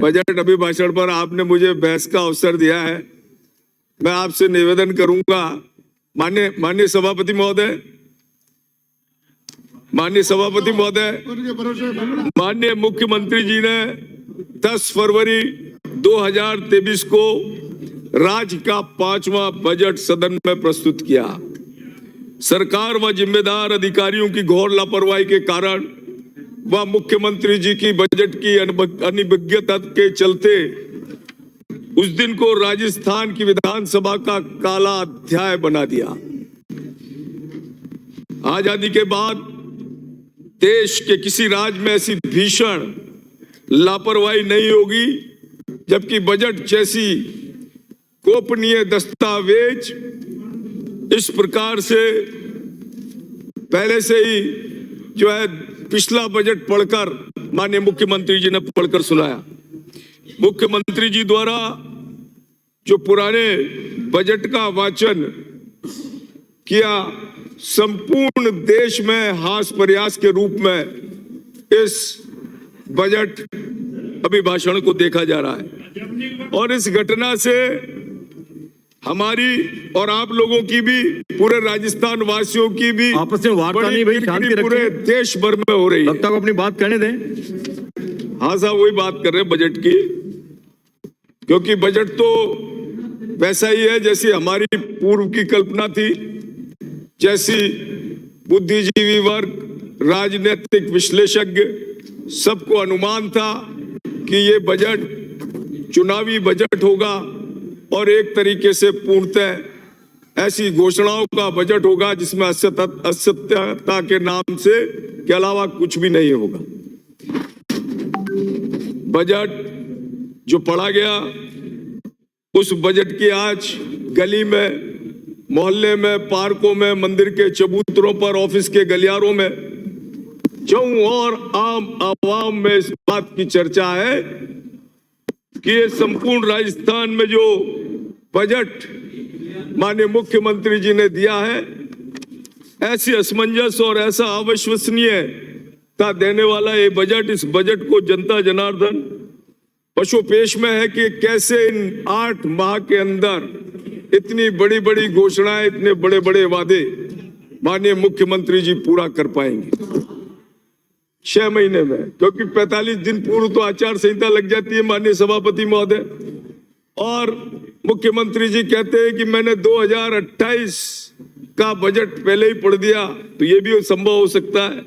Budget अभिभाषण पर आपने मुझे बहस का अवसर दिया है। मैं आपसे निवेदन करूंगा, माननीय सभापति महोदय, माननीय मुख्यमंत्री जी ने 10 फरवरी 2023 को राज्य का 5वां बजट सदन में प्रस्तुत किया। सरकार व जिम्मेदार अधिकारियों की घोर लापरवाही के कारण व मुख्यमंत्री जी की बजट की अनिभिज्ञता के चलते उस दिन को राजस्थान की विधानसभा का काला अध्याय बना दिया। आजादी के बाद देश के किसी राज्य में ऐसी भीषण लापरवाही नहीं होगी, जबकि बजट जैसी गोपनीय दस्तावेज इस प्रकार से पहले से ही जो है पिछला बजट पढ़कर माननीय मुख्यमंत्री जी ने पढ़कर सुनाया। मुख्यमंत्री जी द्वारा जो पुराने बजट का वाचन किया, संपूर्ण देश में हास्यप्रयास के रूप में इस बजट अभिभाषण को देखा जा रहा है। और इस घटना से हमारी और आप लोगों की भी, पूरे राजस्थान वासियों की भी आपस में वार्ता नहीं भाई, शांति रखें। पूरे देश भर में हो रही है। वक्ता को अपनी बात कहने दें। हाँ साहब, वही बात कर रहे हैं बजट की, क्योंकि बजट तो वैसा ही है जैसी हमारी पूर्व की कल्पना थी, जैसी बुद्धिजीवी वर्ग, राजनीतिक विश्लेषज्ञ सबको अनुमान था कि ये बजट चुनावी बजट होगा और एक तरीके से पूर्णतः ऐसी घोषणाओं का बजट होगा जिसमें असत्यता के नाम से के अलावा कुछ भी नहीं होगा। बजट जो पढ़ा गया, उस बजट की आज गली में, मोहल्ले में, पार्कों में, मंदिर के चबूतरों पर, ऑफिस के गलियारों में, चौं और आम आवाम में इस बात की चर्चा है कि ये संपूर्ण राजस्थान में जो बजट माननीय मुख्यमंत्री जी ने दिया है, ऐसी असमंजस और ऐसा अविश्वसनीयता देने वाला ये बजट, इस बजट को जनता जनार्दन पशुपेश में है कि कैसे इन 8 माह के अंदर इतनी बड़ी बड़ी घोषणाएं, इतने बड़े बड़े वादे माननीय मुख्यमंत्री जी पूरा कर पाएंगे 6 महीने में। क्योंकि 45 दिन पूर्व तो आचार संहिता लग जाती है माननीय सभापति महोदय, और मुख्यमंत्री जी कहते हैं कि मैंने 2028 का बजट पहले ही पढ़ दिया। तो ये भी संभव हो सकता है,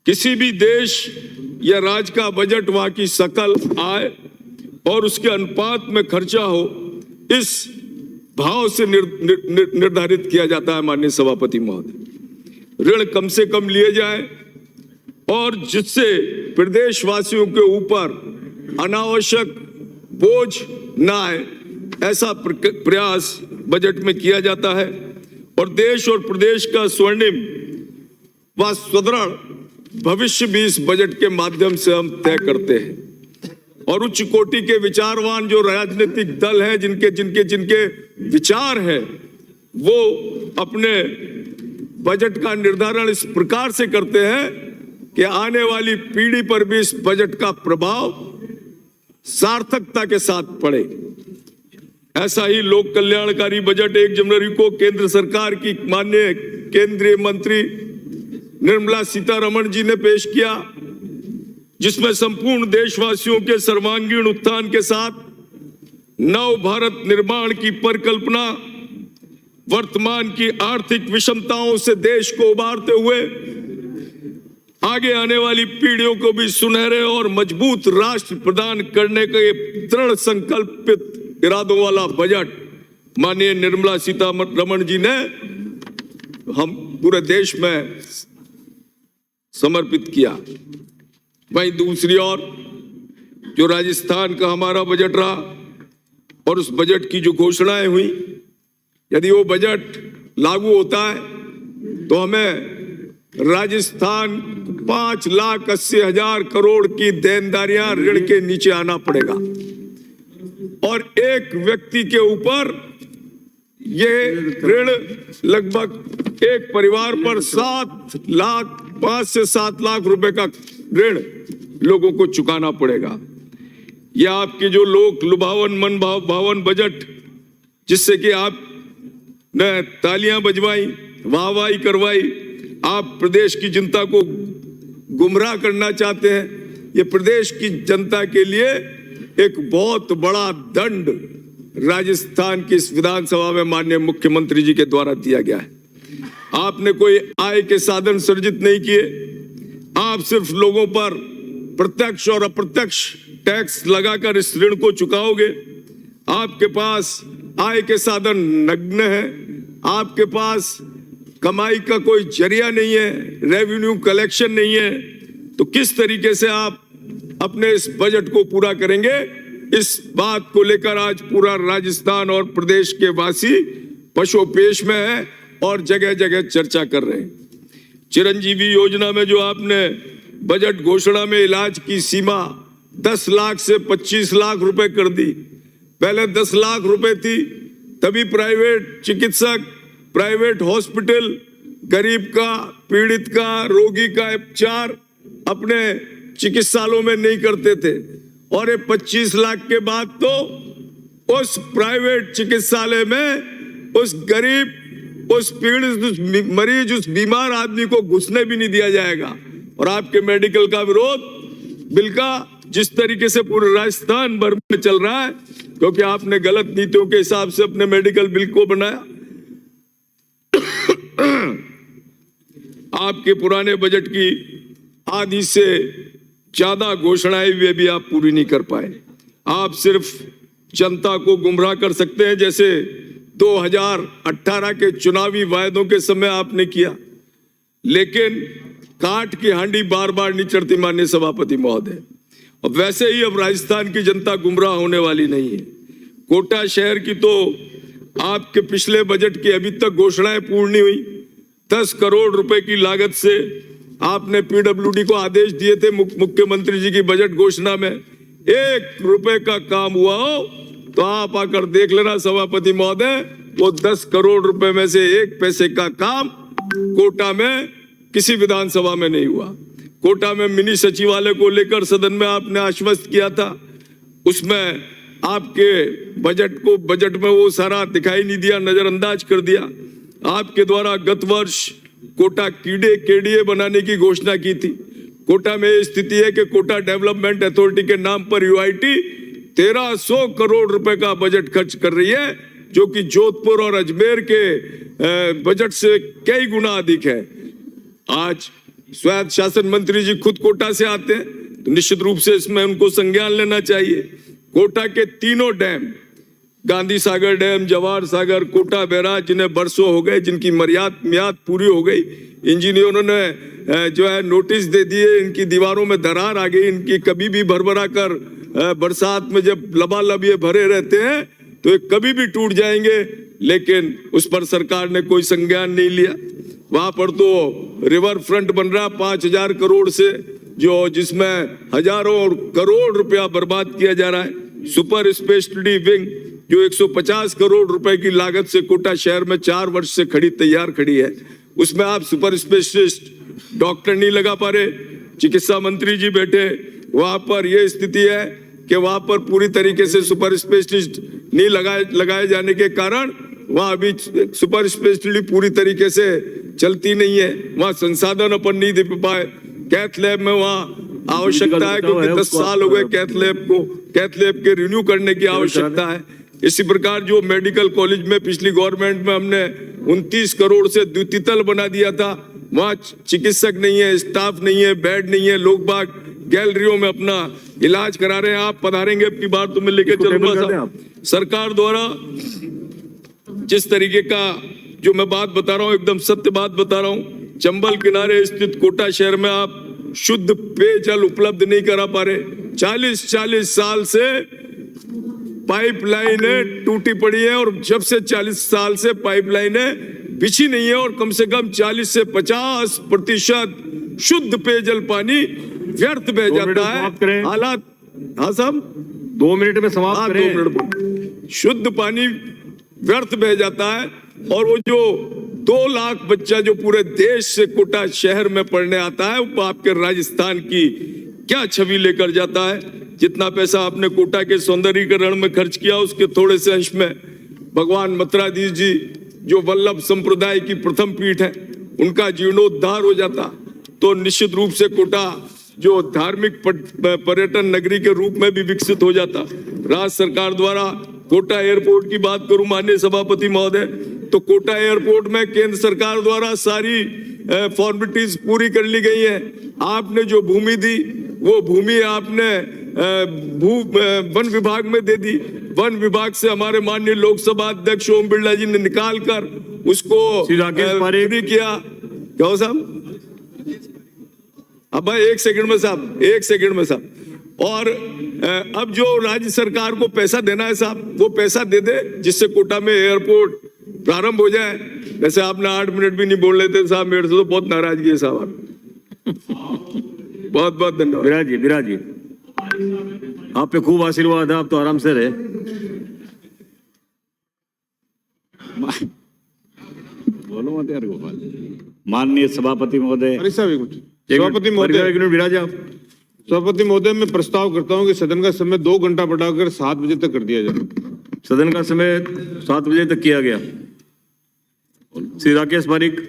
किसी भी देश या राज्य का बजट वहां की सकल आय और उसके अनुपात में खर्चा हो, इस भाव से निर्धारित किया जाता है माननीय सभापति महोदय। ऋण कम से कम लिए जाए और जिससे प्रदेशवासियों के ऊपर अनावश्यक बोझ ना आए, ऐसा प्रयास बजट में किया जाता है। और देश और प्रदेश का स्वर्णिम व सुदृढ़ भविष्य भी इस बजट के माध्यम से हम तय करते हैं। और उच्च कोटि के विचारवान जो राजनीतिक दल हैं, जिनके विचार है, वो अपने बजट का निर्धारण इस प्रकार से करते हैं कि आने वाली पीढ़ी पर भी इस बजट का प्रभाव सार्थकता के साथ पड़े। ऐसा ही लोक कल्याणकारी बजट 1 जनवरी को केंद्र सरकार की माननीय केंद्रीय मंत्री निर्मला सीतारमण जी ने पेश किया, जिसमें संपूर्ण देशवासियों के सर्वांगीण उत्थान के साथ नव भारत निर्माण की परिकल्पना, वर्तमान की आर्थिक विषमताओं से देश को उबारते हुए आगे आने वाली पीढ़ियों को भी सुनहरे और मजबूत राष्ट्र प्रदान करने के दृढ़ संकल्पित इरादों वाला बजट माननीय निर्मला सीतारमण जी ने हम पूरे देश में समर्पित किया। वहीं दूसरी ओर जो राजस्थान का हमारा बजट रहा और उस बजट की जो घोषणाएं हुई, यदि वो बजट लागू होता है तो हमें राजस्थान 5,80,000 करोड़ की देनदारियां ऋण के नीचे आना पड़ेगा और एक व्यक्ति के ऊपर ये ऋण लगभग एक परिवार पर 5 से 7 लाख रुपए का ऋण लोगों को चुकाना पड़ेगा। या आपके जो लोक लुभावन मन भावन बजट जिससे कि आप ने तालियां बजवाई, वाहवाही करवाई, आप प्रदेश की जनता को गुमराह करना चाहते हैं। ये प्रदेश की जनता के लिए एक बहुत बड़ा दंड राजस्थान की इस विधानसभा में माननीय मुख्यमंत्री जी के द्वारा दिया गया है। आपने कोई आय के साधन सृजित नहीं किए, आप सिर्फ लोगों पर प्रत्यक्ष और अप्रत्यक्ष टैक्स लगाकर इस ऋण को चुकाओगे। आपके पास आय के साधन नग्न है, आपके पास कमाई का कोई जरिया नहीं है, रेवेन्यू कलेक्शन नहीं है, तो किस तरीके से आप अपने इस बजट को पूरा करेंगे? इस बात को लेकर आज पूरा राजस्थान और प्रदेश के वासी पशोपेश में है और जगह जगह चर्चा कर रहे हैं। चिरंजीवी योजना में जो आपने बजट घोषणा में इलाज की सीमा 10 लाख से 25 लाख रुपए कर दी। पहले 10 लाख रुपए थी, तभी प्राइवेट चिकित्सक, प्राइवेट हॉस्पिटल गरीब का, पीड़ित का, रोगी का उपचार अपने चिकित्सालयों में नहीं करते थे। और ये 25 लाख के बाद तो उस प्राइवेट चिकित्सालय में उस गरीब, उस पीड़ित, उस मरीज, उस बीमार आदमी को घुसने भी नहीं दिया जाएगा। और आपके मेडिकल का विरोध बिल का जिस तरीके से पूरे राजस्थान भर में चल रहा है, क्योंकि आपने गलत नीतियों के हिसाब से अपने मेडिकल बिल को बनाया। आपके पुराने बजट की आधी से ज्यादा घोषणाएं वे भी आप पूरी नहीं कर पाए। आप सिर्फ जनता को गुमराह कर सकते हैं, जैसे 2018 के चुनावी वायदों के समय आपने किया, लेकिन काट की हांडी बार बार नहीं चढ़ती माननीय सभापति महोदय। और वैसे ही अब राजस्थान की जनता गुमराह होने वाली नहीं है। कोटा शहर की तो आपके पिछले बजट की अभी तक घोषणाएं पूर्ण नहीं हुई। 10 करोड़ रुपए की लागत से आपने पीडब्ल्यूडी को आदेश दिए थे मुख्यमंत्री जी की बजट घोषणा में, 1 रुपए का काम हुआ हो तो आप आकर देख लेना सभापति महोदय, वो 10 करोड़ रुपए में से 1 पैसे का काम कोटा में किसी विधानसभा में नहीं हुआ। कोटा में मिनी सचिवालय को लेकर सदन में आपने आश्वस्त किया था, उसमें आपके बजट में वो सारा दिखाई नहीं दिया, नजरअंदाज कर दिया। आपके द्वारा गत वर्ष कोटा कीड़े केडीए बनाने की घोषणा की थी। कोटा में स्थिति है कि कोटा डेवलपमेंट अथॉरिटी के नाम पर यूआईटी 1300 करोड़ रुपए का बजट खर्च कर रही है, जो कि जोधपुर और अजमेर के बजट से कई गुना अधिक है। आज स्वायत्त शासन मंत्री जी खुद कोटा से आते हैं, तो निश्चित रूप से इसमें उनको संज्ञान लेना चाहिए। कोटा के तीनों dam, Gandhi Sagar dam, Jawahar Sagar, Kota barrage, जिन्हें बरसों हो गए, जिनकी मियाद पूरी हो गई, इंजीनियरों ने जो है नोटिस दे दिए, इनकी दीवारों में दरार आ गई, इनकी कभी भी भरभरा कर बरसात में जब लबालब ये भरे रहते हैं तो ये कभी भी टूट जाएंगे, लेकिन उस पर सरकार ने कोई संज्ञान नहीं लिया। वहां पर तो रिवर फ्रंट बन रहा 5000 करोड़ से, जो जिसमें हजारों करोड़ रुपया बर्बाद किया जा रहा है। सुपर स्पेशलिटी विंग जो 150 करोड़ रुपए की लागत से कोटा शहर में 4 वर्ष से तैयार खड़ी है, उसमें आप सुपर स्पेशलिस्ट डॉक्टर नहीं लगा पा रहे। चिकित्सा मंत्री जी बैठे, वहां पर यह स्थिति है कि वहां पर पूरी तरीके से सुपर स्पेशलिस्ट नहीं लगाए जाने के कारण वहां अभी सुपर स्पेशलिटी पूरी तरीके से चलती नहीं है। वहां संसाधन अपन नहीं दे पाए। कैथ लैब में वहां आवश्यकता है, क्योंकि 10 साल हो गए कैथ लैब के रिन्यू करने की आवश्यकता है। इसी प्रकार जो मेडिकल कॉलेज में पिछली गवर्नमेंट में हमने 29 करोड़ से द्वितीय बना दिया था, वहां चिकित्सक नहीं है, स्टाफ नहीं है, बेड नहीं है, लोग बाग गैलरियों में अपना इलाज करा रहे हैं। आप पधारेंगे अपनी बार तो मैं लेके चलूंगा। सरकार द्वारा जिस तरीके का जो मैं बात बता रहा हूं, एकदम सत्य बात बता रहा हूं। चंबल किनारे स्थित कोटा शहर में आप शुद्ध पेयजल उपलब्ध नहीं करा पा रहे। 40 साल से पाइपलाइनें टूटी पड़ी है, और जब से 40 साल से पाइपलाइनें बिछी नहीं है, और कम से कम 40 से 50% शुद्ध पेयजल पानी व्यर्थ बह जाता है। हालात, हाँ साहब 2 मिनट में समाप्त करें। 2 मिनट। शुद्ध पानी व्यर्थ बह जाता है, और वो जो 2 लाख बच्चा जो पूरे देश से कोटा शहर में पढ़ने आता है, वो आपके राजस्थान की क्या छवि लेकर जाता है। जितना पैसा आपने कोटा के सौंदर्यीकरण में खर्च किया उसके थोड़े से अंश में भगवान मथुराधीश जी जो वल्लभ संप्रदाय की प्रथम पीठ है उनका जीर्णोद्धार हो जाता तो निश्चित रूप से कोटा जो धार्मिक पर्यटन नगरी के रूप में भी विकसित हो जाता। राज्य सरकार द्वारा कोटा एयरपोर्ट की बात करूं माननीय सभापति महोदय, तो कोटा एयरपोर्ट में केंद्र सरकार द्वारा सारी फॉर्मेलिटीज पूरी कर ली गई है। आपने जो भूमि दी वो भूमि आपने वन विभाग में दे दी। वन विभाग से हमारे माननीय लोकसभा अध्यक्ष ओम बिरला जी ने निकाल कर उसको पूरी किया। क्या हो साहब? अब भाई एक सेकंड में साहब और अब जो राज्य सरकार को पैसा देना है साहब वो पैसा दे दे जिससे कोटा में एयरपोर्ट प्रारंभ हो जाए। वैसे आपने 8 मिनट भी नहीं बोल लेते साहब, मेरे से तो बहुत नाराजगी है साहब। बहुत बहुत धन्यवाद। विराज जी आप पे खूब आशीर्वाद है, आप तो आराम से रहे। बोलो मत यार गोपाल। माननीय सभापति महोदय, सभापति महोदय विराज आप। सभापति महोदय, मैं प्रस्ताव करता हूं कि सदन का समय 2 घंटा बढ़ाकर 7 बजे तक कर दिया जाए। सदन का समय 7 बजे तक किया गया। श्री राकेश पारिक।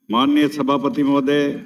माननीय सभापति महोदय,